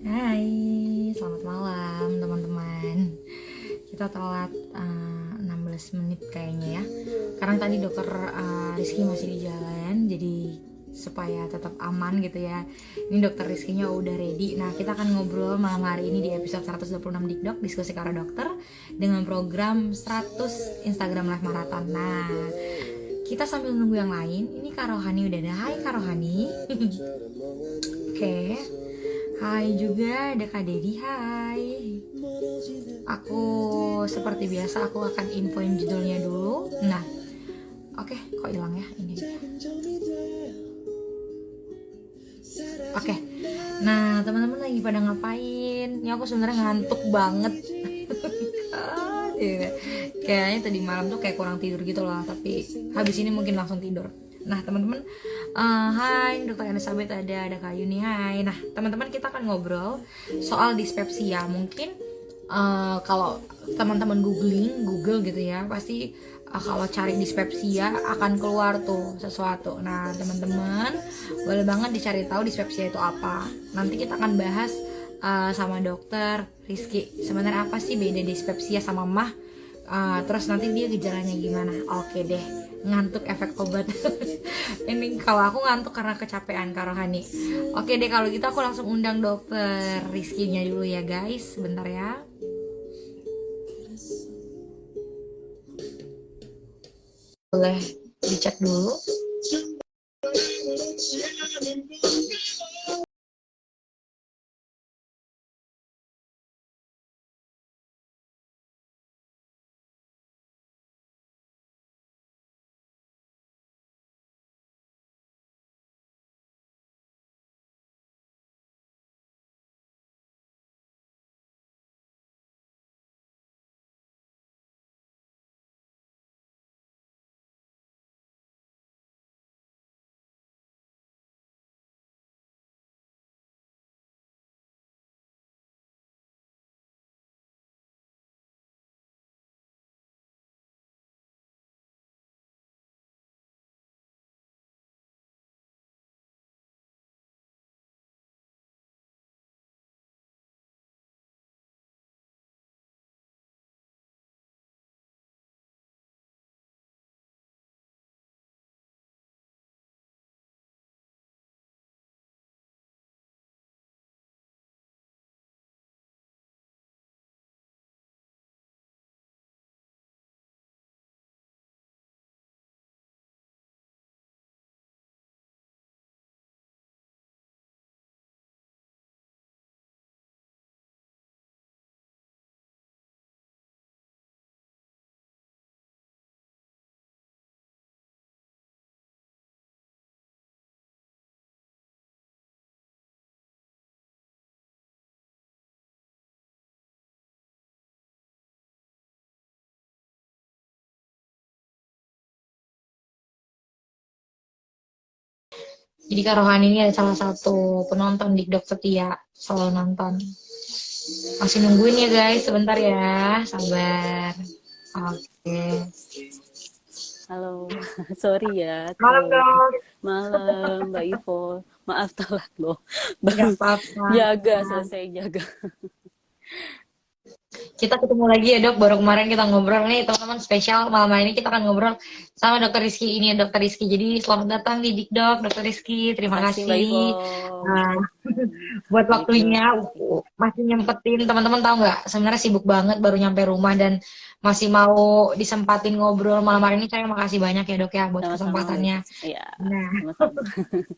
Hai, selamat malam teman-teman. Kita telat 16 menit kayaknya ya. Karena tadi dokter Rizky masih di jalan, jadi supaya tetap aman gitu ya. Ini dokter Rizkynya udah ready. Nah, kita akan ngobrol malam hari ini di episode 126 Dikdok, diskusi karo dokter dengan program 100 Instagram Live Marathon. Nah, kita sambil nunggu yang lain. Ini Kak Rohani udah ada. Hai Kak Rohani. Oke. Hai juga ada Kak Dedi, hai. Aku seperti biasa aku akan infoin judulnya dulu. Nah, oke, kok hilang ya ini. Oke. Nah, teman-teman lagi pada ngapain? Ini aku sebenarnya ngantuk banget. Kayaknya tadi malam tuh kayak kurang tidur gitu loh, tapi habis ini mungkin langsung tidur. Nah teman-teman, hai dokter Elizabeth, ada Kak Yuni, hai. Nah teman-teman, kita akan ngobrol soal dispepsia. Mungkin kalau teman-teman Google gitu ya, pasti kalau cari dispepsia akan keluar tuh sesuatu. Nah teman-teman boleh banget dicari tahu dispepsia itu apa. Nanti kita akan bahas sama dokter Rizky, sebenarnya apa sih beda dispepsia sama mah. Terus nanti dia gejalanya gimana. Oke deh, ngantuk efek obat. Ini kalau aku ngantuk karena kecapean Kak Rohani. Oke deh, kalau gitu aku langsung undang dokter Rizky-nya dulu ya guys. Bentar ya. Boleh dicek dulu. Jadi Kak Rohani ini ada salah satu penonton Dikdok setia, selalu nonton. Masih nungguin ya guys, sebentar ya, sabar. Oke. Halo, sorry ya, Malam dong. malam Mbak Ivo. Maaf telat loh, Nggak baru apa-apa. jaga, selesai jaga. Kita ketemu lagi ya dok, baru kemarin kita ngobrol nih teman-teman, spesial malam hari ini kita akan ngobrol sama dokter Rizky. Ini dokter Rizky, jadi selamat datang di Dikdok dokter Rizky, terima Makasih Mbak Ivo. kasih. Nah, buat Dik Dok. waktunya masih nyempetin. Teman-teman tahu nggak, sebenarnya sibuk banget baru nyampe rumah dan masih mau disempatin ngobrol malam hari ini. Saya makasih banyak ya dok ya buat Sama-sama Mbak Ivo. kesempatannya. Iya, Nah, sama-sama.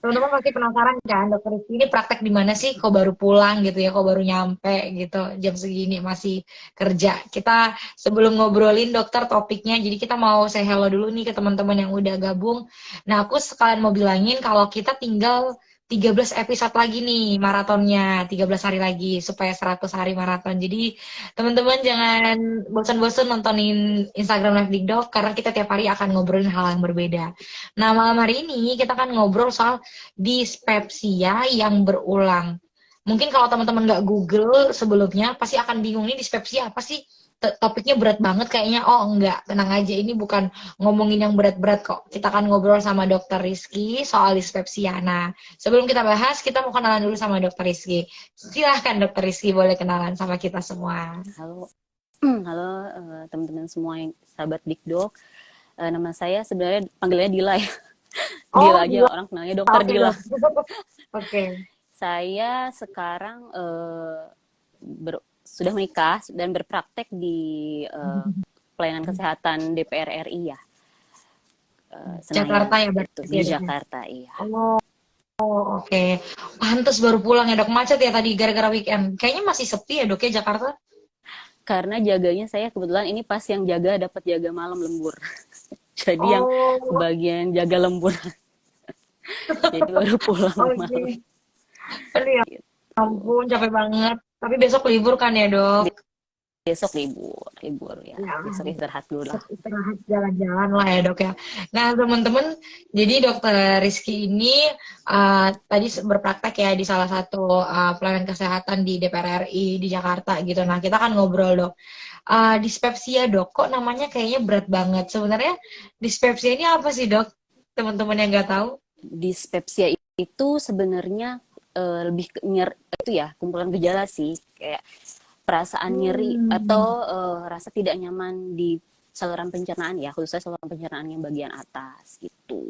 teman-teman pasti penasaran kan, dokter Rizky ini praktek di mana sih? Kok baru pulang gitu ya? Kok baru nyampe gitu? Jam segini masih kerja. Kita sebelum ngobrolin dokter topiknya, jadi kita mau say hello dulu nih ke teman-teman yang udah gabung. Nah, aku sekalian mau bilangin kalau kita tinggal 13 episode lagi nih maratonnya, 13 hari lagi supaya 100 hari maraton. Jadi teman-teman jangan bosan-bosan nontonin Instagram Live Dikdok karena kita tiap hari akan ngobrolin hal yang berbeda. Nah, malam hari ini kita akan ngobrol soal dispepsia yang berulang. Mungkin kalau teman-teman nggak Google sebelumnya, pasti akan bingung nih dispepsia apa sih? topiknya berat banget kayaknya. Oh enggak, tenang aja, ini bukan ngomongin yang berat-berat kok. Kita akan ngobrol sama Dokter Rizky soal dispepsia. Nah, sebelum kita bahas, kita mau kenalan dulu sama Dokter Rizky. Silahkan Dokter Rizky boleh kenalan sama kita semua. Halo, halo teman-teman semua yang sahabat Dikdok. Nama saya sebenarnya panggilannya Dila ya. Dila Oh, aja gila. orang kenalnya Dokter Oke, Dila. Dok. Oke. Saya sekarang sudah menikah dan berpraktek di pelayanan kesehatan DPR RI ya, Senayan Jakarta ya itu berarti di ya, Dok ya? Jakarta iya. Oh, oke. Pantes baru pulang ya, Dok. Macet ya tadi gara-gara weekend. Kayaknya masih sepi ya, Dok ya, Jakarta? Karena jaganya saya kebetulan ini pas yang jaga dapat jaga malam lembur. Jadi yang Oh, bagian jaga lembur. Jadi baru pulang malam. oke. Aduh ya ampun, capek banget. Tapi besok libur kan ya, Dok? Besok libur ya. Ya, Besok istirahat dulu lah. besok istirahat jalan-jalan lah ya, Dok ya. Nah, teman-teman, jadi Dokter Rizky ini tadi berpraktek ya di salah satu pelayanan kesehatan di DPR RI di Jakarta gitu. Nah, kita akan ngobrol, Dok. Dispepsia, Dok. Kok namanya kayaknya berat banget. Sebenarnya dispepsia ini apa sih, Dok? Teman-teman yang nggak tahu? Dispepsia itu sebenarnya lebih itu ya kumpulan gejala sih kayak perasaan nyeri Hmm, atau rasa tidak nyaman di saluran pencernaan ya, khususnya saluran pencernaan yang bagian atas gitu.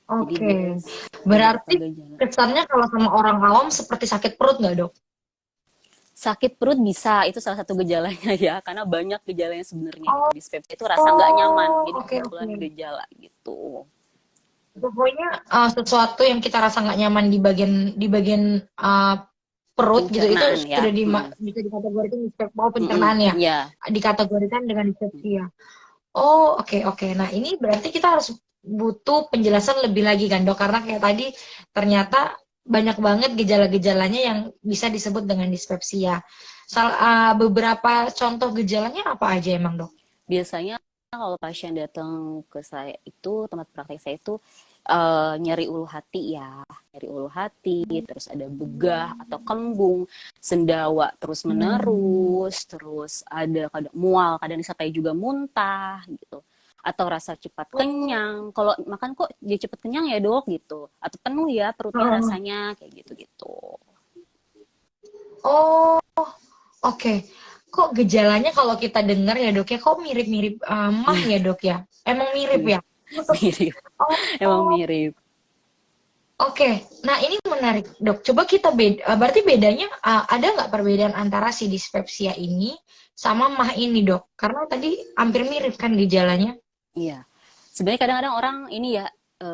Jadi oke. beberapa Berarti gejala. kesannya kalau sama orang awam seperti sakit perut nggak, Dok? Sakit perut bisa, itu salah satu gejalanya ya, karena banyak gejalanya sebenarnya. Oh, Dispepsia itu rasa nggak nyaman, jadi oke oke. kumpulan gejala gitu. Pokoknya sesuatu yang kita rasa nggak nyaman di bagian perut gitu itu Pencernaan ya. sudah bisa dikategorikan mau Mm-mm. pencernaan ya, Ya, dikategorikan dengan dispepsia. Oh, oke oke. Nah, ini berarti kita harus butuh penjelasan lebih lagi kan, Dok? Karena kayak tadi ternyata banyak banget gejala-gejalanya yang bisa disebut dengan dispepsia. Beberapa contoh gejalanya apa aja emang, Dok? biasanya kalau pasien datang ke saya itu, tempat praktek saya itu nyeri ulu hati ya, nyeri ulu hati, terus ada begah atau kembung, sendawa terus Hmm. menerus, terus ada kadang mual, kadang disertai juga muntah gitu, atau rasa cepat kenyang. Kalau makan kok dia cepat kenyang ya dok gitu, atau penuh ya perutnya Oh, rasanya kayak gitu-gitu. oh, oke. Kok gejalanya kalau kita dengar ya, Dok ya, kok mirip-mirip mah ya, Dok ya? Emang mirip ya? Mirip, emang Oh, mirip. oke. Nah, ini menarik, Dok. Coba kita berarti bedanya ada nggak perbedaan antara si dispepsia ini sama mah ini, Dok? Karena tadi hampir mirip kan gejalanya. Iya. Sebenarnya kadang-kadang orang ini ya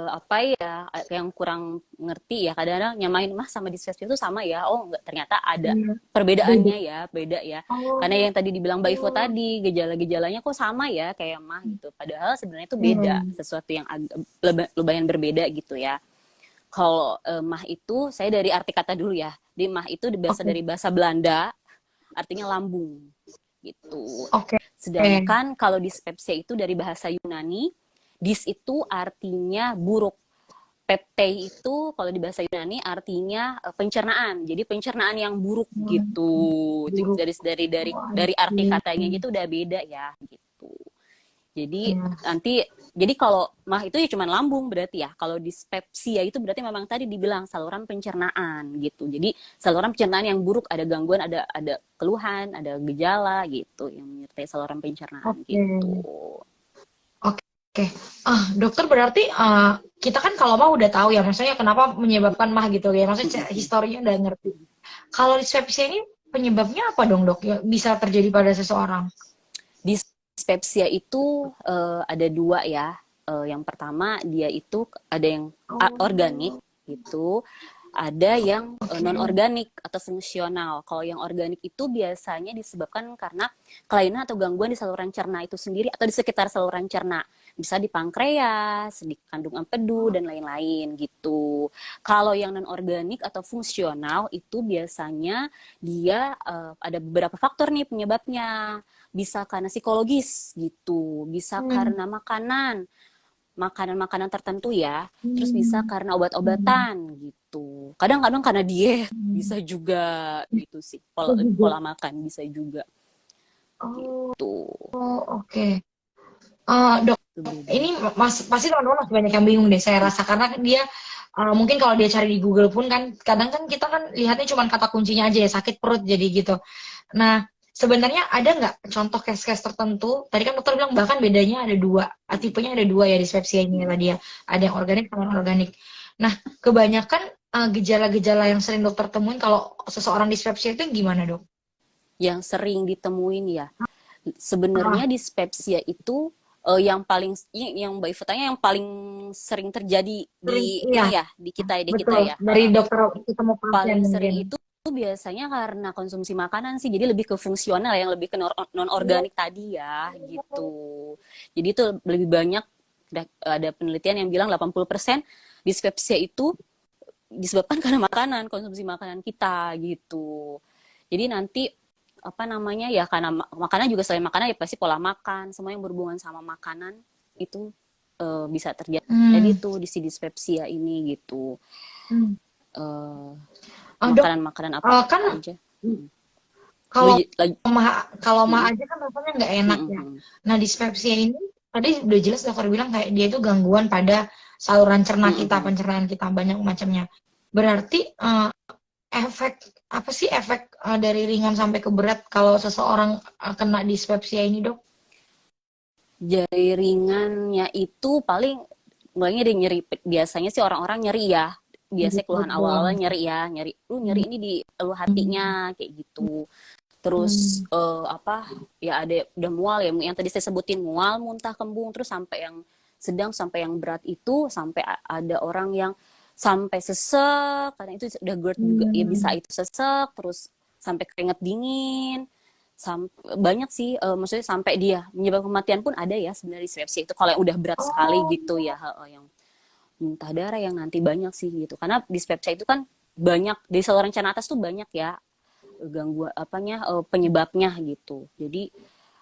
apa ya yang kurang ngerti ya kadang-kadang nyamain mah sama distress itu sama ya. Oh, enggak ternyata ada Iya. Beda. perbedaannya ya, beda ya. Karena Oh, yang tadi dibilang Mbak Ivo oh. tadi, gejala-gejalanya kok sama ya kayak mah gitu. Padahal sebenarnya itu beda, Hmm. sesuatu yang lumayan berbeda gitu ya. Kalau mah itu saya dari arti kata dulu ya. Di mah itu berasal Oke. dari bahasa Belanda, artinya lambung gitu. Oke. Sedangkan kalau dispepsia itu dari bahasa Yunani, dis itu artinya buruk. Peptei itu kalau di bahasa Yunani artinya pencernaan. Jadi pencernaan yang buruk Hmm. gitu. Buruk. Oh, I Dari arti katanya see. gitu udah beda ya gitu. Jadi Iya. nanti jadi kalau mah itu ya cuman lambung berarti ya. Kalau dispepsia itu berarti memang tadi dibilang saluran pencernaan gitu. Jadi saluran pencernaan yang buruk, ada gangguan, ada keluhan, ada gejala gitu yang menyertai saluran pencernaan Oke. gitu. Oke. Dokter berarti kita kan kalau mah udah tahu ya, maksudnya kenapa menyebabkan mah gitu ya. Maksudnya historinya udah ngerti. Kalau dispepsia ini penyebabnya apa dong, Dok? Ya, bisa terjadi pada seseorang. Dispepsia itu ada dua ya. Yang pertama dia itu ada yang organik Oh, gitu, ada yang oke. non organik atau fungsional. Kalau yang organik itu biasanya disebabkan karena kelainan atau gangguan di saluran cerna itu sendiri atau di sekitar saluran cerna. Bisa di pankreas, di kandung empedu dan lain-lain gitu. Kalau yang non organik atau fungsional itu biasanya dia ada beberapa faktor nih penyebabnya. Bisa karena psikologis gitu, bisa Hmm. karena makanan-makanan tertentu ya, terus bisa Hmm. karena Hmm. obat-obatan gitu. Kadang-kadang karena diet Hmm. bisa juga gitu sih. Pola, Oh, juga. pola makan bisa juga. Oh, gitu. oke. Dok, Itu beda. ini pasti teman-teman masih banyak yang bingung deh saya rasa karena kan dia mungkin kalau dia cari di Google pun kan kadang kan kita kan lihatnya cuma kata kuncinya aja ya sakit perut jadi gitu. Nah, sebenarnya ada nggak contoh case-case tertentu? Tadi kan dokter bilang bahkan bedanya ada dua, tipenya ada dua ya dispepsia ini ya tadi ya. Ada yang organik sama non organik. Nah, kebanyakan gejala-gejala yang sering dokter temuin kalau seseorang dispepsia itu gimana dok? Yang sering ditemuin ya, Ah, sebenarnya dispepsia itu yang paling yang Mbak Iva tanya yang paling sering terjadi sering di iya, ini ya, di kita betul. ya. Dari dokter ketemu pasien Paling sering mungkin. itu biasanya karena konsumsi makanan sih, jadi lebih ke fungsional, yang lebih ke non Oh, organik tadi ya gitu. Jadi itu lebih banyak, ada penelitian yang bilang 80% dispepsia itu disebabkan karena makanan, konsumsi makanan kita gitu. Jadi nanti apa namanya ya, karena makanan juga, selain makanan ya pasti pola makan, semua yang berhubungan sama makanan itu bisa terjadi hmm, tuh di si dispepsia ini gitu. hmm. Eh, Dok, makanan-makanan apa kan aja. Mm. Lu kalau lagi. mah Mm-mm, aja kan rasanya nggak enak ya. mm-mm, Nah, dispepsia ini tadi udah jelas dokter bilang kayak dia itu gangguan pada saluran cerna kita, mm-mm. pencernaan kita banyak macamnya. Berarti efek apa sih efek dari ringan sampai ke berat kalau seseorang kena dispepsia ini, Dok? Jadi ringannya itu paling mulainya dari nyeri. Biasanya sih orang-orang nyeri ya. Di Biasanya keluhan perut doang. awal-awal nyeri ya, nyeri Hmm. ini di Hmm. hatinya kayak gitu. Terus Hmm. apa ya, ada udah mual ya, yang tadi saya sebutin, mual, muntah, kembung, terus sampai yang sedang sampai yang berat itu, sampai ada orang yang sampai sesek, karena itu udah GERD juga ya, bisa Hmm. itu sesek, terus sampai keringet dingin, banyak sih, maksudnya sampai dia menyebabkan kematian pun ada ya sebenarnya disrepsi itu, kalau yang udah berat sekali Oh. gitu ya, yang muntah darah, yang nanti banyak sih gitu, karena dispepsia itu kan banyak di saluran cerna atas tuh, banyak ya gangguan apanya, penyebabnya gitu. Jadi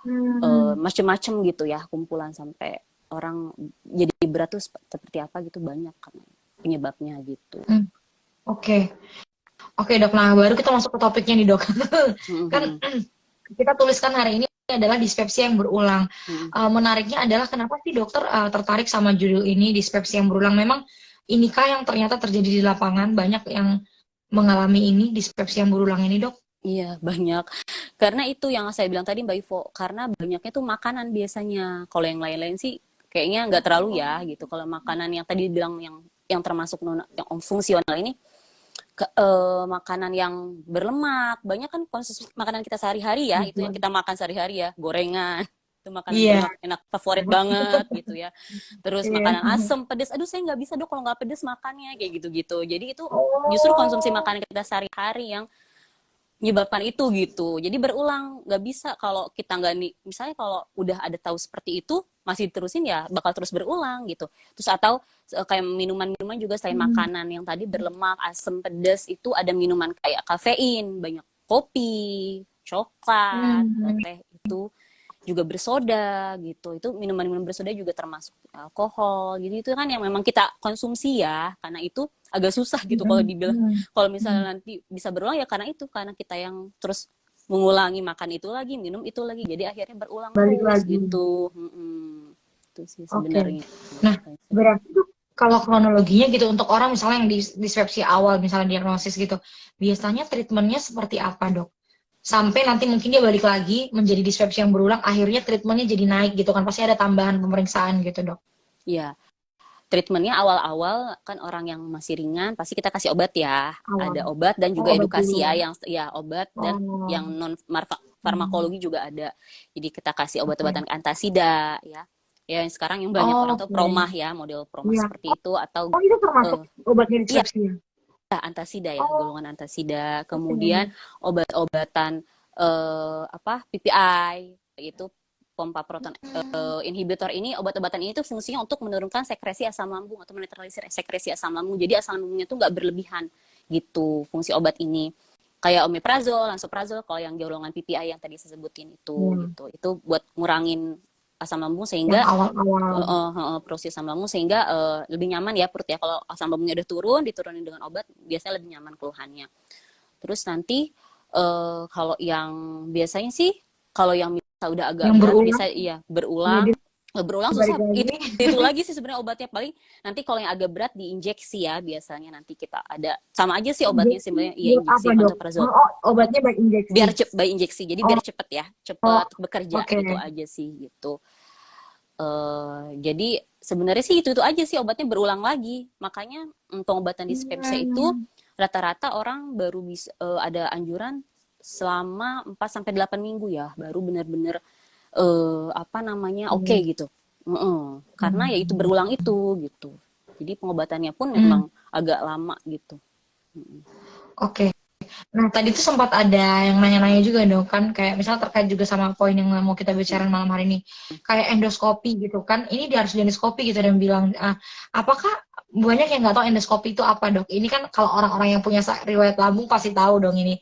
Hmm. macem-macem gitu ya, kumpulan sampai orang jadi berat tuh seperti apa gitu, banyak kan penyebabnya gitu. Hmm. Oke. Oke, Dok. Nah, baru kita masuk ke topiknya nih, Dok. Kan Mm-hmm. kita tuliskan hari ini adalah dispepsia yang berulang. Mm-hmm. Menariknya adalah kenapa sih dokter tertarik sama judul ini dispepsia yang berulang? Memang inikah yang ternyata terjadi di lapangan banyak yang mengalami ini dispepsia yang berulang ini, Dok? Iya, banyak. Karena itu yang saya bilang tadi Mbak Ivo, karena banyaknya tuh makanan biasanya. Kalau yang lain-lain sih kayaknya nggak terlalu ya gitu. Kalau makanan yang tadi bilang yang termasuk yang fungsional ini, makanan yang berlemak, banyak kan konsumsi makanan kita sehari-hari ya, itu yang Betul. kita makan sehari-hari ya, gorengan. Itu makanan Iya. berlemak enak, favorit banget gitu ya. Terus Iya. makanan asam, pedas, aduh saya nggak bisa dok kalau nggak pedas makannya, kayak gitu-gitu. Jadi itu justru konsumsi Oh. makanan kita sehari-hari yang menyebabkan itu gitu. Jadi berulang, nggak bisa kalau kita nggak nih, misalnya kalau udah ada tahu seperti itu masih terusin ya bakal terus berulang gitu. Terus atau kayak minuman-minuman juga, selain Hmm. makanan yang tadi berlemak, asam, pedas, itu ada minuman kayak kafein, banyak kopi, coklat, Hmm. teh itu juga bersoda gitu. Itu minuman-minuman bersoda juga termasuk alkohol. Jadi itu kan yang memang kita konsumsi ya. Karena itu agak susah gitu kalau Hmm. dibilang, Hmm. kalau Hmm. misalnya nanti bisa berulang ya karena itu, karena kita yang terus mengulangi makan itu lagi, minum itu lagi. Jadi akhirnya berulang Balik terus lagi. gitu. Hmm, itu sih Oke. sebenarnya Nah, paling sering. berarti tuh kalau kronologinya gitu untuk orang misalnya yang di dispepsia awal misalnya diagnosis gitu, biasanya treatmentnya seperti apa, Dok? Sampai nanti mungkin dia balik lagi menjadi dispepsia yang berulang, akhirnya treatmentnya jadi naik gitu kan, pasti ada tambahan pemeriksaan gitu, Dok. Ya, treatmentnya awal-awal kan orang yang masih ringan pasti kita kasih obat ya. Awal. Ada obat dan Oh, juga obat dulu. edukasi ya, yang ya obat, dan yang Oh. non Hmm. farmakologi juga ada. Jadi kita kasih Oke. obat-obatan antasida ya. Ya yang sekarang yang banyak orang tuh Oke. promah ya, model promah Iya. seperti itu, atau Oh, itu termasuk uh, obatnya iya, dispepsia. antasida ya, Oh, golongan antasida. oke. Kemudian obat-obatan apa, PPI itu, pompa proton inhibitor ini, obat-obatan ini tuh fungsinya untuk menurunkan sekresi asam lambung atau menetralisir sekresi asam lambung. Jadi asam lambungnya tuh nggak berlebihan gitu fungsi obat ini. Kayak omeprazol, lansoprazol, kalau yang golongan PPI yang tadi saya sebutin itu Iya. gitu. Itu buat ngurangin asam lambung Yang sehingga awal-awal. proses asam lambung, sehingga lebih nyaman ya perut ya. Kalau asam lambungnya udah turun, diturunin dengan obat, biasanya lebih nyaman keluhannya. Terus nanti kalau yang biasanya sih, kalau yang udah agak Yang berat berulang, bisa iya ya berulang. Berulang balik susah lagi. itu lagi sih sebenarnya obatnya. Paling nanti kalau yang agak berat diinjeksi ya, biasanya nanti kita ada sama aja sih obatnya Injeksi sebenarnya, iya buat apa injeksi dok? pantoprazol Oh, obatnya baik injeksi. biar by injeksi, jadi Oh, biar cepet ya, oh, cepet bekerja oke. gitu aja sih gitu. Jadi sebenarnya sih itu aja sih, obatnya berulang lagi. Makanya pengobatan dispepsia itu Hmm. rata-rata orang baru bisa ada anjuran selama 4 sampai 8 minggu ya, baru benar-benar apa namanya oke Hmm. gitu. Karena ya itu Hmm. berulang itu gitu. Jadi pengobatannya pun Hmm. memang agak lama gitu. Oke. Nah, tadi tuh sempat ada yang nanya-nanya juga dong kan, kayak misal terkait juga sama poin yang mau kita bicarain malam hari ini, kayak endoskopi gitu kan, ini dia harus di endoskopi gitu dan bilang, apakah banyak yang nggak tahu endoskopi itu apa dok? Ini kan kalau orang-orang yang punya riwayat lambung pasti tahu dong ini.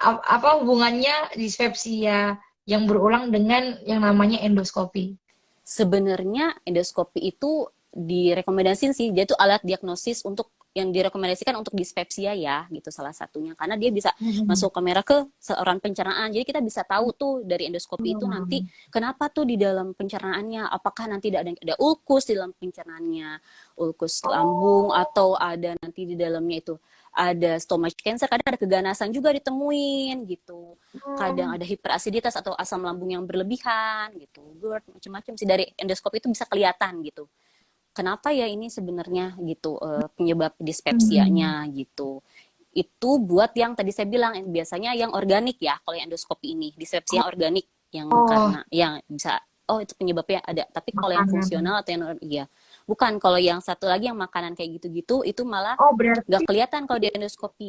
Apa hubungannya dispepsia yang berulang dengan yang namanya endoskopi? Sebenarnya endoskopi itu direkomendasiin sih, dia itu alat diagnosis untuk yang direkomendasikan untuk dispepsia ya gitu salah satunya, karena dia bisa Hmm. masuk kamera ke saluran pencernaan, jadi kita bisa tahu tuh dari endoskopi itu nanti kenapa tuh di dalam pencernaannya, apakah nanti ada ulkus di dalam pencernaannya, ulkus lambung, Oh. atau ada nanti di dalamnya itu ada stomach cancer, kadang ada keganasan juga ditemuin gitu, kadang Hmm. ada hiperasiditas atau asam lambung yang berlebihan gitu, GERD, macam-macam sih dari endoskopi itu bisa kelihatan gitu. Kenapa ya ini sebenarnya gitu penyebab Hmm. dispepsianya gitu. Itu buat yang tadi saya bilang biasanya yang organik ya, kalau yang endoskopi ini dispepsia yang organik yang Oh, karena yang bisa itu penyebabnya ada. Tapi kalau yang makanan. fungsional atau yang iya bukan, kalau yang satu lagi yang makanan kayak gitu-gitu itu malah Oh, nggak berarti. kelihatan kalau di endoskopi.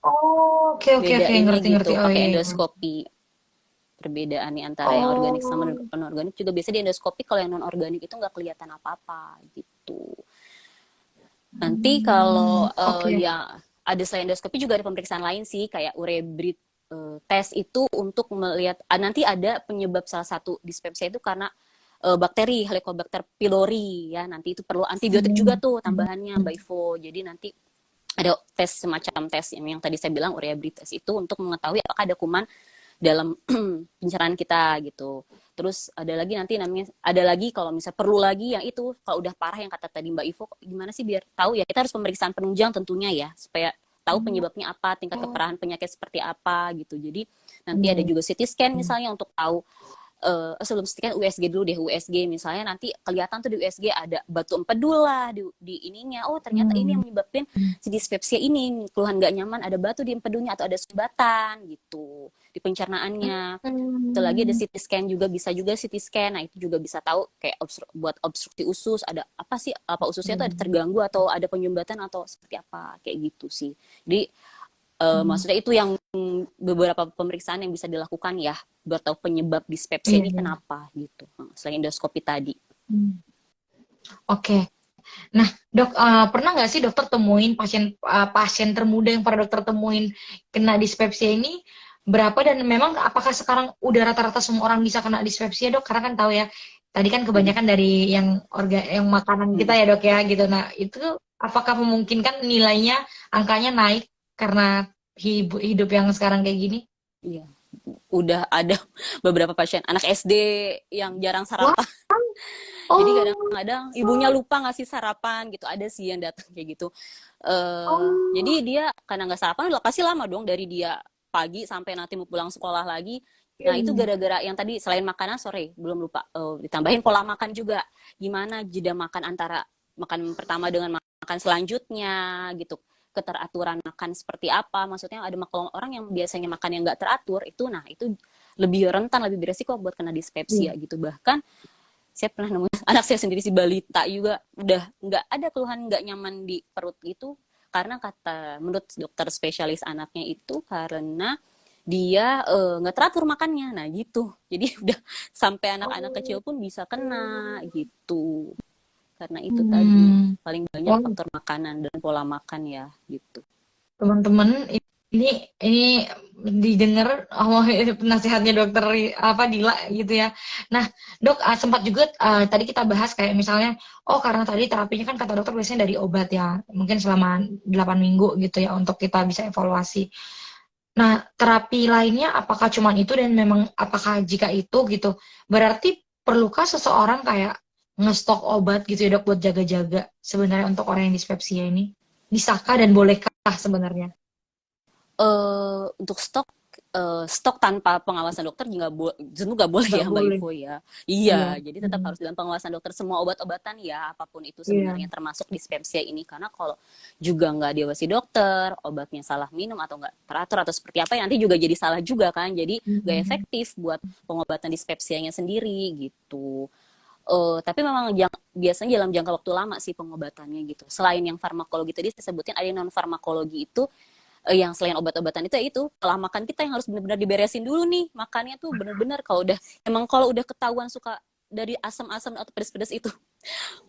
Oh, oke oke oke, Bedainnya ngerti gitu ngerti. Oh pakai iya, iya. endoskopi, perbedaannya antara yang organik sama Oh, non organik juga biasa di endoskopi, kalau yang non organik itu nggak kelihatan apa-apa gitu. Nanti kalau oke. ya ada selain endoskopi juga ada pemeriksaan lain sih, kayak ureabrid tes itu untuk melihat nanti ada penyebab salah satu dispepsia itu karena bakteri Helicobacter pylori ya, nanti itu perlu antibiotik juga Hmm. tuh tambahannya Mbak Ivo. Jadi nanti ada tes semacam tes yang tadi saya bilang ureabrid tes itu untuk mengetahui apakah ada kuman dalam pencernaan kita gitu. Terus ada lagi nanti namanya, ada lagi kalau misalnya perlu lagi yang itu, kalau udah parah yang kata tadi Mbak Ivo, gimana sih biar tahu ya, kita harus pemeriksaan penunjang tentunya ya, supaya tahu penyebabnya apa, tingkat keparahan penyakit seperti apa gitu. Jadi nanti ada juga CT scan misalnya untuk tahu sebelum scan USG dulu deh, USG misalnya nanti kelihatan tuh di USG ada batu empedu lah di ininya, oh ternyata ini yang menyebabkan si dispepsia ini, keluhan nggak nyaman, ada batu di empedunya atau ada sumbatan gitu di pencernaannya. Itu lagi ada Hmm. CT scan juga, bisa juga CT scan, nah itu juga bisa tahu kayak buat obstruksi usus, ada apa sih, apa ususnya tuh ada terganggu atau ada penyumbatan atau seperti apa kayak gitu sih. Jadi maksudnya itu yang beberapa pemeriksaan yang bisa dilakukan ya buat tahu penyebab dispepsia Iya, ini iya. kenapa gitu, selain endoskopi tadi. Hmm. Oke. Nah, dok, pernah nggak sih dokter temuin pasien termuda yang pernah dokter temuin kena dispepsia ini berapa, dan memang apakah sekarang udah rata-rata semua orang bisa kena dispepsia dok? Karena kan tahu ya, tadi kan Mm-mm. kebanyakan dari yang makanan kita Mm-mm. ya dok ya gitu. Nah, itu apakah memungkinkan nilainya, angkanya naik karena hidup yang sekarang kayak gini? Iya, udah ada beberapa pasien anak SD yang jarang Wah, sarapan. Jadi oh, kadang-kadang ibunya lupa ngasih sarapan gitu, ada sih yang datang kayak gitu. Jadi oh, dia karena nggak sarapan udah pasti lama dong dari dia pagi sampai nanti mau pulang sekolah lagi. Nah itu iya. gara-gara yang tadi selain makanan, sore belum lupa ditambahin pola makan juga. Gimana jeda makan antara makan pertama dengan makan selanjutnya gitu. Keteraturan makan seperti apa? Maksudnya ada orang yang biasanya makan yang nggak teratur itu, nah itu lebih rentan, lebih beresiko buat kena dispepsia Iya. gitu. Bahkan saya pernah nemu anak saya sendiri, si balita juga udah nggak ada keluhan nggak nyaman di perut itu, karena kata menurut dokter spesialis anaknya itu karena dia nggak teratur makannya, nah gitu. Jadi udah sampai anak-anak kecil pun bisa kena gitu, karena itu tadi Hmm. paling banyak Wah, faktor makanan dan pola makan ya gitu. teman-teman, ini didengar nasihatnya dokter apa Dila gitu ya. Nah, dok, sempat juga tadi kita bahas kayak misalnya, oh karena tadi terapinya kan kata dokter biasanya dari obat ya, mungkin selama 8 minggu gitu ya untuk kita bisa evaluasi. Nah, terapi lainnya apakah cuman itu dan memang apakah jika itu gitu, berarti perlukah seseorang kayak ngestok obat gitu ya dok buat jaga-jaga sebenarnya untuk orang yang dispepsia ini? Bisakah dan bolehkah sebenarnya? Untuk stok tanpa pengawasan dokter juga tentu nggak boleh Nggak ya Mbak boleh. Ivo ya. Iya. Iya, jadi tetap Hmm. harus dalam pengawasan dokter semua obat-obatan ya, apapun itu Iya. sebenarnya termasuk dispepsia ini. Karena kalau juga nggak diawasi dokter, obatnya salah minum atau nggak teratur atau seperti apa, ya nanti juga jadi salah juga kan. Jadi nggak Hmm. efektif buat pengobatan dispepsianya sendiri gitu. Tapi memang biasanya dalam jangka waktu lama sih pengobatannya gitu. Selain yang farmakologi tadi saya sebutin, ada yang non farmakologi itu yang selain obat-obatan itu ya itu pola makan kita yang harus benar-benar diberesin dulu nih, makannya tuh benar-benar kalau udah ketahuan suka dari asam-asam atau pedas-pedas itu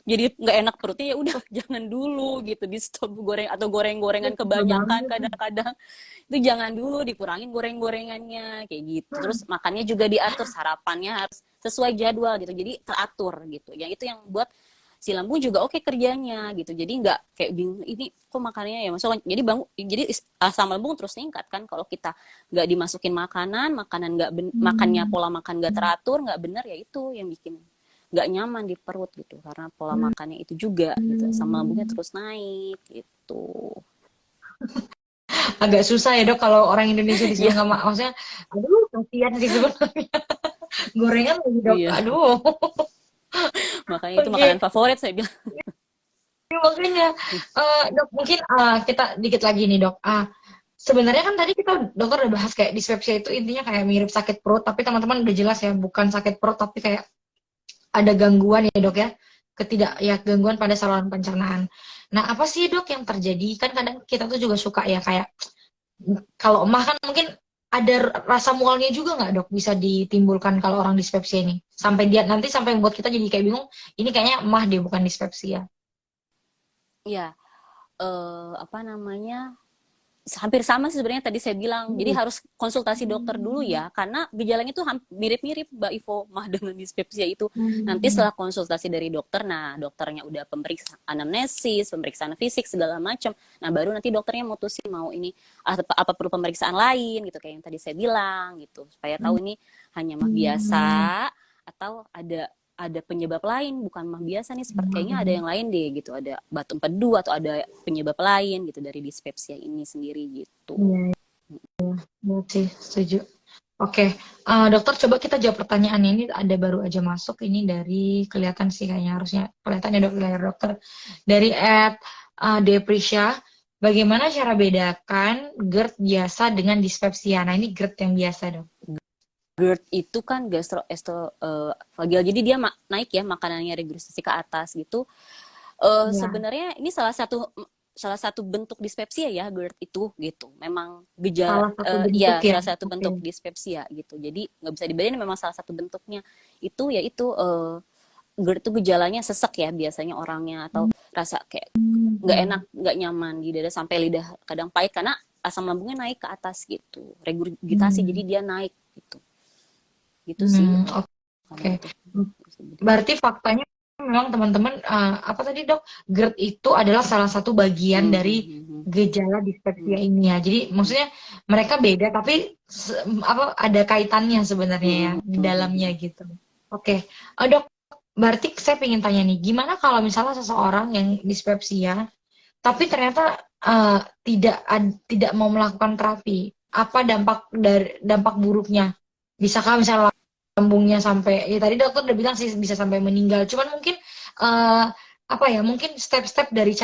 jadi nggak enak perutnya, ya udah jangan dulu gitu, di stop goreng atau goreng-gorengan Bener kebanyakan banget. kadang-kadang itu jangan dulu, dikurangin goreng-gorengannya kayak gitu. Terus makannya juga diatur, sarapannya harus sesuai jadwal gitu, jadi teratur gitu. Yang itu yang buat si lambung juga oke kerjanya gitu, jadi nggak kayak bingung ini kok makannya ya masuk, jadi jadi asam lambung terus meningkat kan kalau kita nggak dimasukin makanan makannya Hmm. pola makan nggak teratur, nggak bener, ya itu yang bikin nggak nyaman di perut gitu, karena pola Hmm. makannya itu juga gitu, asam lambungnya Hmm. terus naik gitu. Agak susah ya dok kalau orang Indonesia disuruh Ya, nggak maksudnya, aduh kasihan sih sebenarnya. Gorengan lagi dok, iya, aduh. makanya itu makanan Oke, favorit saya bilang. makanya dok mungkin kita dikit lagi nih dok. Sebenarnya kan tadi kita dokter udah bahas kayak dispepsia itu intinya kayak mirip sakit perut, tapi teman-teman udah jelas ya bukan sakit perut tapi kayak ada gangguan ya dok ya, gangguan pada saluran pencernaan. Nah apa sih dok yang terjadi? Kan kadang kita tuh juga suka ya kayak kalau emah kan mungkin ada rasa mualnya juga nggak dok bisa ditimbulkan kalau orang dispepsia ini sampai dia nanti sampai membuat kita jadi kayak bingung ini kayaknya emah dia bukan dispepsia. Ya, apa namanya, hampir sama sih sebenarnya tadi saya bilang. Jadi Hmm. harus konsultasi dokter dulu ya, karena gejalanya tuh mirip-mirip Mbak Ivo mah dengan dispepsia itu. Nanti Hmm. setelah konsultasi dari dokter, nah dokternya udah pemeriksaan anamnesis, pemeriksaan fisik segala macam. Nah baru nanti dokternya mutusin mau ini apa perlu pemeriksaan lain gitu kayak yang tadi saya bilang gitu, supaya tahu ini hanya mah biasa Hmm. atau ada penyebab lain, bukan mah biasa nih, seperti kayaknya ada Hmm. yang lain deh gitu, ada batu empedu atau ada penyebab lain gitu dari dispepsia ini sendiri gitu. Iya, iya sih, setuju. Oke, dokter coba kita jawab pertanyaan ini ada baru aja masuk ini dari kelihatan sih kayaknya harusnya kelihatan ya dok layar dokter dari Deprisha. Bagaimana cara bedakan GERD biasa dengan dispepsia? Nah ini GERD yang biasa dok. GERD itu kan gastroesophageal, jadi dia naik ya makanannya, regurgitasi ke atas gitu. Iya, Sebenarnya ini salah satu bentuk dispepsia ya, GERD itu gitu. Memang salah satu bentuk ya ya. salah satu Oke. bentuk dispepsia gitu. Jadi nggak bisa dibedain, memang salah satu bentuknya. Itu yaitu GERD itu gejalanya sesek ya biasanya orangnya, atau rasa kayak nggak enak, Hmm. nggak nyaman di dada sampai lidah kadang pahit karena asam lambungnya naik ke atas gitu. Regurgitasi jadi Hmm. dia naik gitu. Gitu sih Hmm. karena Oke. itu. Berarti faktanya memang teman-teman apa tadi dok? GERD itu adalah salah satu bagian Hmm, dari hmm, hmm, hmm, gejala dispepsia hmm, ini ya. Jadi hmm, maksudnya mereka beda tapi apa ada kaitannya sebenarnya ya hmm, di hmm, hmm, dalamnya hmm. gitu. Oke, Dok, berarti saya ingin tanya nih, gimana kalau misalnya seseorang yang dispepsia tapi ternyata tidak mau melakukan terapi? Apa dampak buruknya? Bisakah misalnya lambungnya sampai ya tadi dokter udah bilang sih bisa sampai meninggal. Cuman mungkin eh, apa ya? Mungkin step-step dari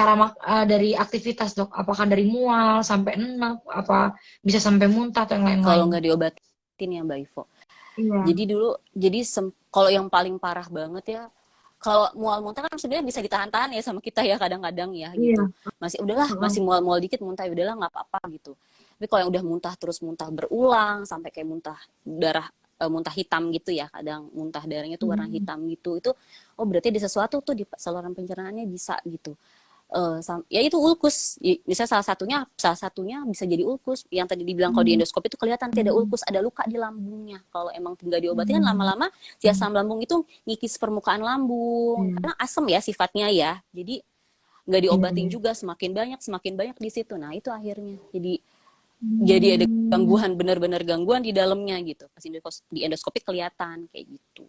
dari aktivitas dok. Apakah dari mual sampai enak? Apa bisa sampai muntah atau yang Kalau lain-lain? nggak diobatin ya Mbak Ivo. Iya, Jadi kalau yang paling parah banget ya, kalau mual muntah kan sebenarnya bisa ditahan-tahan ya sama kita ya kadang-kadang ya iya. gitu. Masih udahlah, Heeh. masih mual-mual dikit muntah, ya udahlah nggak apa-apa gitu. Tapi kalau yang udah muntah terus muntah berulang sampai kayak muntah darah, muntah hitam gitu ya, kadang muntah darahnya tuh warna Hmm. hitam gitu, itu oh berarti ada sesuatu tuh di saluran pencernaannya bisa gitu. Ya itu ulkus, bisa salah satunya bisa jadi ulkus yang tadi dibilang, kalau di Hmm. endoskop itu kelihatan tidak ulkus, ada luka di lambungnya. Kalau emang tinggal diobati kan Hmm. lama-lama si asam lambung itu ngikis permukaan lambung Hmm. karena asam ya sifatnya ya, jadi nggak Iya, diobatin iya. juga semakin banyak di situ. Nah itu akhirnya jadi jadi ada Hmm. gangguan, benar-benar gangguan di dalamnya gitu. Pas di endoskopi kelihatan kayak gitu.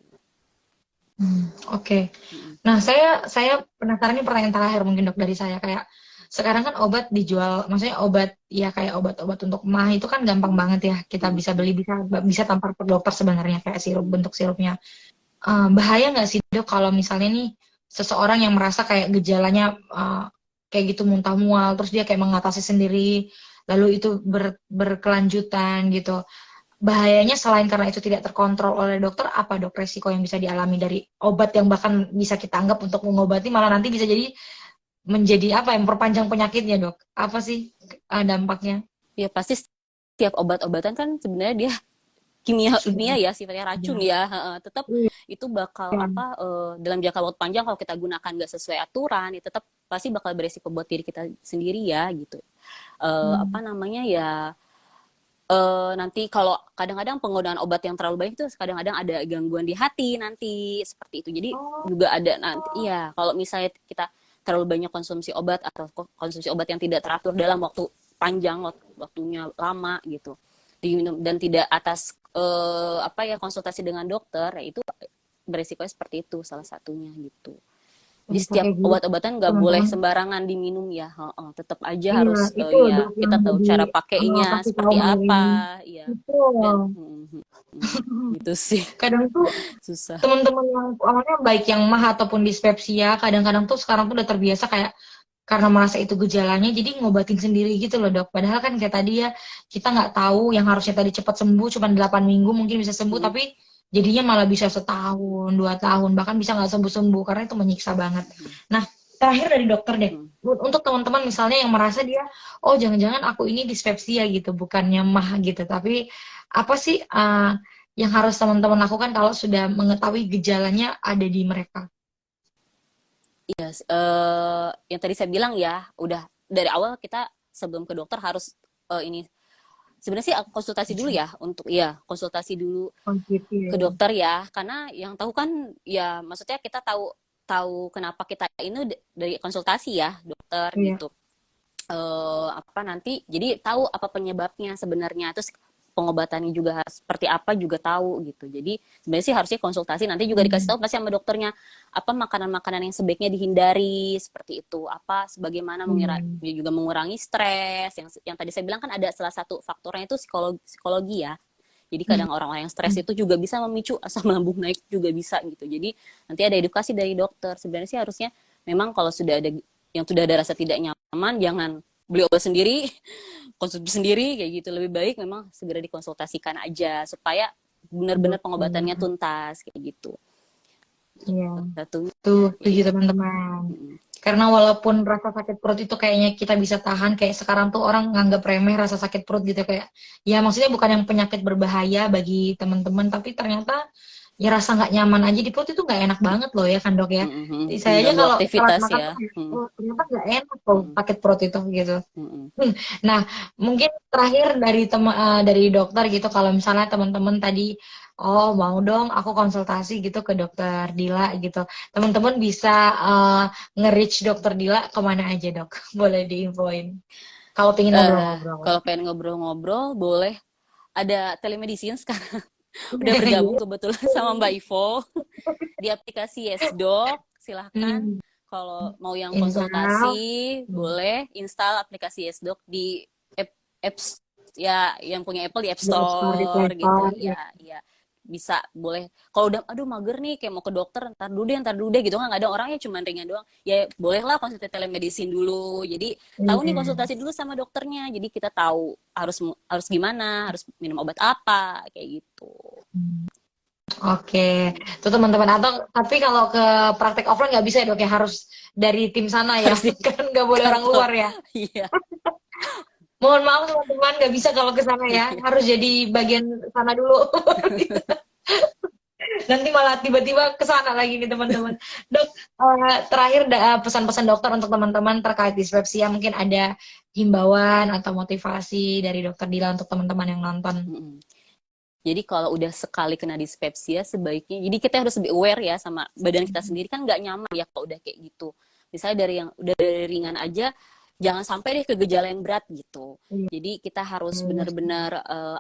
Oke. Mm-mm. Nah, saya penasaran nih pertanyaan terakhir mungkin dok dari saya kayak sekarang kan obat dijual, maksudnya obat ya kayak obat-obat untuk mah itu kan gampang Mm-mm. banget ya kita bisa Mm-mm. beli bisa bisa tanpa ke dokter sebenarnya kayak sirup Mm-mm. bentuk sirupnya. Bahaya nggak sih dok kalau misalnya nih seseorang yang merasa kayak gejalanya kayak gitu muntah mual terus dia kayak mengatasi sendiri lalu itu berkelanjutan gitu. Bahayanya selain karena itu tidak terkontrol oleh dokter, apa dok resiko yang bisa dialami dari obat yang bahkan bisa kita anggap untuk mengobati malah nanti bisa jadi menjadi apa yang memperpanjang penyakitnya dok? Apa sih dampaknya? Ya pasti setiap obat-obatan kan sebenarnya dia kimia Sudah kimia ya sifatnya racun ada. ya. Tetap Iya. itu bakal apa dalam jangka waktu panjang kalau kita gunakan nggak sesuai aturan ya tetap pasti bakal beresiko buat diri kita sendiri ya gitu. Apa Hmm. namanya ya nanti kalau kadang-kadang penggunaan obat yang terlalu banyak itu kadang-kadang ada gangguan di hati nanti seperti itu. Jadi Oh, juga ada nanti iya kalau misalnya kita terlalu banyak konsumsi obat atau konsumsi obat yang tidak teratur dalam waktu panjang waktunya lama gitu diminum dan tidak atas apa ya konsultasi dengan dokter ya itu beresikonya seperti itu salah satunya gitu. Jadi bisa setiap kayak gitu obat-obatan nggak boleh teman-teman. sembarangan diminum ya. Tetap aja Iya, harus itu ya dok yang kita tahu jadi cara pakainya kasih tahu seperti hari ini. apa, ya. Itu Dan gitu sih kadang tuh susah. teman-teman yang awalnya baik yang mah ataupun dispepsia kadang-kadang tuh sekarang tuh udah terbiasa kayak karena merasa itu gejalanya jadi ngobatin sendiri gitu loh dok padahal kan kayak tadi ya kita nggak tahu yang harusnya tadi cepat sembuh cuma 8 minggu mungkin bisa sembuh Hmm. tapi jadinya malah bisa setahun 2 tahun bahkan bisa nggak sembuh-sembuh karena itu menyiksa banget. Nah terakhir dari dokter deh Hmm. untuk teman-teman misalnya yang merasa dia oh jangan-jangan aku ini dispepsia gitu bukannya mah gitu tapi apa sih yang harus teman-teman lakukan kalau sudah mengetahui gejalanya ada di mereka. Iya, yang tadi saya bilang ya, udah dari awal kita sebelum ke dokter harus ini sebenarnya sih konsultasi dulu ya untuk ya konsultasi dulu Oh gitu ke ya. dokter ya karena yang tahu kan ya maksudnya kita tahu tahu kenapa kita ini dari konsultasi ya dokter Iya. gitu. Apa nanti jadi tahu apa penyebabnya sebenarnya terus pengobatannya juga seperti apa juga tahu gitu jadi sebenarnya sih harusnya konsultasi nanti juga dikasih Hmm. tahu pasti sama dokternya apa makanan-makanan yang sebaiknya dihindari seperti itu apa sebagaimana Hmm. juga mengurangi stres yang tadi saya bilang kan ada salah satu faktornya itu psikologi ya jadi kadang orang-orang yang stres itu juga bisa memicu asam lambung naik juga bisa gitu jadi nanti ada edukasi dari dokter sebenarnya sih harusnya memang kalau sudah ada yang sudah ada rasa tidak nyaman jangan beli obat sendiri konsumsi sendiri kayak gitu lebih baik memang segera dikonsultasikan aja supaya benar-benar pengobatannya Dokter. tuntas kayak gitu Iya. satunya Tuh, setuju iya. teman-teman. Karena walaupun rasa sakit perut itu kayaknya kita bisa tahan, kayak sekarang tuh orang nganggap remeh rasa sakit perut gitu kayak, ya maksudnya bukan yang penyakit berbahaya bagi teman-teman, tapi ternyata ya rasa nggak nyaman aja di perut itu nggak enak banget loh ya kan dok ya. Saya aja Mengganggu kalau telat aktivitas makan tuh ya. kayak, oh, ternyata nggak enak loh sakit perut itu gitu. Mm-mm. Nah, mungkin terakhir dari dari dokter gitu kalau misalnya teman-teman tadi oh mau dong aku konsultasi gitu ke dokter Dila gitu. Teman-teman bisa nge-reach dokter Dila kemana aja dok? Boleh diinfoin. Kalau pengen ngobrol-ngobrol. Kalau pengen ngobrol-ngobrol boleh ada telemedicine sekarang udah bergabung kebetulan sama Mbak Ivo di aplikasi YesDoc silahkan Hmm, kalau mau yang install. konsultasi boleh install aplikasi YesDoc di apps ya yang punya Apple di App Di App Store, di Store Play gitu Store. Ya. ya ya bisa boleh kalau udah aduh mager nih kayak mau ke dokter ntar dulu deh gitu kan nggak ada orangnya cuma ringan doang ya bolehlah konsultasi telemedicine dulu jadi tahu nih Iya. konsultasi dulu sama dokternya jadi kita tahu harus gimana harus minum obat apa kayak gitu. Oke, tuh teman-teman. Atau tapi kalau ke praktek offline nggak bisa ya dok ya harus dari tim sana ya, Harus di kan nggak boleh orang kantor luar ya. iya. Mohon maaf teman-teman nggak bisa kalau ke sana ya, harus jadi bagian sana dulu. Nanti malah tiba-tiba ke sana lagi nih teman-teman. Dok, terakhir pesan-pesan dokter untuk teman-teman terkait dispepsia mungkin ada himbauan atau motivasi dari dokter Dila untuk teman-teman yang nonton. Jadi kalau udah sekali kena dispepsia sebaiknya, jadi kita harus lebih aware ya sama badan kita sendiri kan nggak nyaman ya kalau udah kayak gitu. Misalnya dari yang udah dari ringan aja, jangan sampai deh ke gejala yang berat gitu. Iya, Jadi kita harus iya, benar-benar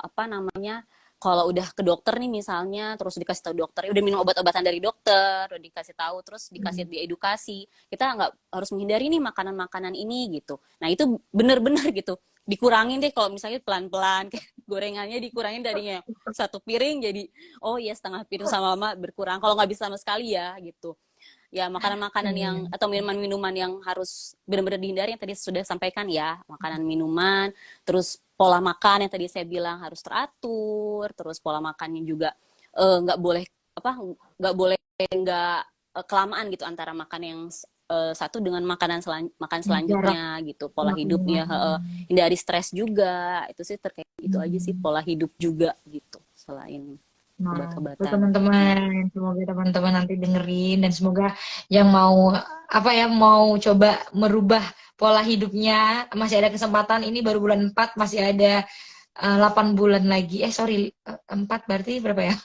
apa namanya, kalau udah ke dokter nih misalnya, terus dikasih tahu dokter, udah minum obat-obatan dari dokter, udah dikasih tahu, terus dikasih diedukasi, kita nggak harus menghindari nih makanan-makanan ini gitu. Nah itu benar-benar gitu, dikurangin deh kalau misalnya pelan-pelan, kayak gorengannya dikurangin tadinya satu piring jadi oh iya setengah piring sama lama berkurang. Kalau nggak bisa sama sekali ya gitu. Ya makanan-makanan yang iya. atau minuman-minuman yang harus benar-benar dihindari yang tadi sudah sampaikan ya, makanan minuman, terus pola makan yang tadi saya bilang harus teratur, terus pola makannya juga nggak boleh apa nggak boleh nggak kelamaan gitu antara makan yang satu dengan makan Jarak selanjutnya gitu, pola waktunya. hidupnya hindari stres juga, itu sih terkait itu aja sih, Hmm. pola hidup juga gitu selain Nah, itu obat-obatan. teman-teman, semoga teman-teman nanti dengerin dan semoga yang mau apa ya mau coba merubah pola hidupnya masih ada kesempatan ini baru bulan 4 masih ada 8 bulan lagi. Sorry, 4 berarti berapa ya?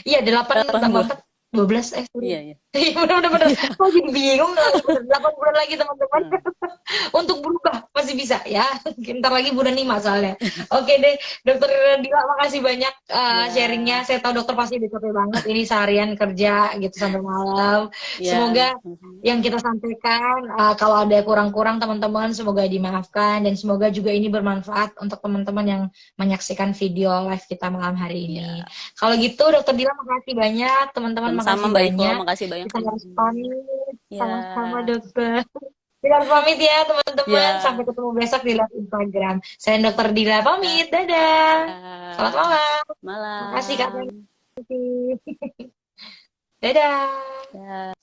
Iya, 8 8 tambah bulan. 4 12 sorry. Iya, iya. Iya, bener-bener. Kok jadi bingung? 8 bulan lagi teman-teman. Heeh. Untuk berubah masih bisa ya. Bentar lagi bulan 5 soalnya. Oke deh, Dokter Dila makasih banyak sharingnya. Ya, Saya tahu dokter pasti udah capek banget ini seharian kerja gitu sampai malam. ya. Semoga yang kita sampaikan kalau ada kurang-kurang teman-teman semoga dimaafkan dan semoga juga ini bermanfaat untuk teman-teman yang menyaksikan video live kita malam hari ini. Ya. Kalau gitu Dokter Dila makasih banyak, teman-teman Sama-sama makasih Mbak Iko, banyak. makasih banyak. Kita harus pamit. Sama-sama Ya, dokter. Kita harus pamit ya teman-teman. Sampai ya, ketemu besok di live Instagram. Saya Dokter Dila ya. pamit. Dadah. Selamat malam. Makasih Kak Malam. Tanti. Dadah. Ya.